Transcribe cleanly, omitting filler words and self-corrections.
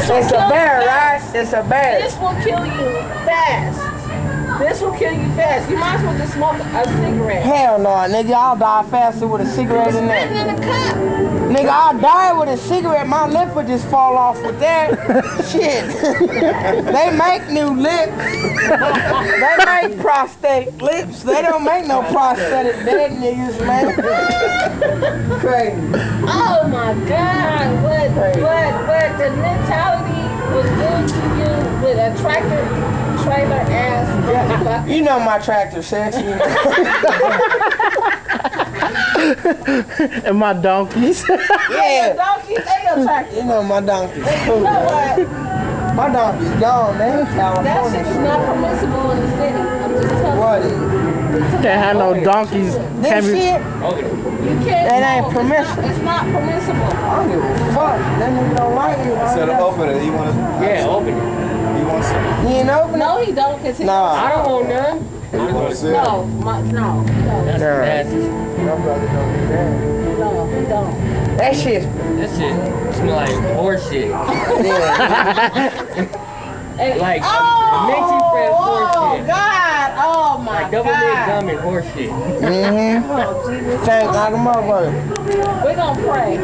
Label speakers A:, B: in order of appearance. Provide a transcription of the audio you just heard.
A: It's a bear, right? It's a bear.
B: This will kill you fast. This will kill you fast. You might as well just smoke a cigarette.
A: Hell no, nigga. I'll die faster with a cigarette than that.
B: Spitting in a cup.
A: Nigga, I'll die with a cigarette. My lip would just fall off with that. Shit. They make new lips. They make prosthetic lips. They don't make no prosthetic dead niggas, man. Crazy.
B: Oh my God. What the mentality was doing to you with a trailer ass.
A: You know my tractor sexy.
C: And my donkeys.
B: Yeah. Donkeys, they your tractor.
A: You know my donkey's cool.
B: You know what?
A: My donkey's gone, man.
B: That shit is not permissible in the city. I'm just telling
A: What
B: you.
A: is
C: Can't have no donkeys.
A: this
C: Can't be,
A: shit?
B: You can't.
A: That ain't
B: no,
A: permissible.
B: It's not permissible.
A: I don't give a fuck. That nigga don't like it.
D: Instead of open it, he wants.
E: Yeah, open it.
D: He wants some.
A: You ain't open
B: No,
A: it?
B: he don't. Cause he
A: Nah.
E: I don't want none.
D: He wants it.
B: No, no.
E: That's
A: Nah.
E: nasty.
A: My brother don't do that.
B: No, he don't.
A: That shit's
E: That shit smell like horse shit.
B: Hey,
E: Like
B: oh,
E: minty fresh horse
B: oh
E: shit.
B: God! Oh my
E: Like double
B: God!
E: mint gum and horse shit.
A: mm-hmm.
B: Oh, Jesus.
A: Tank like a motherfucker.
B: We're gonna pray.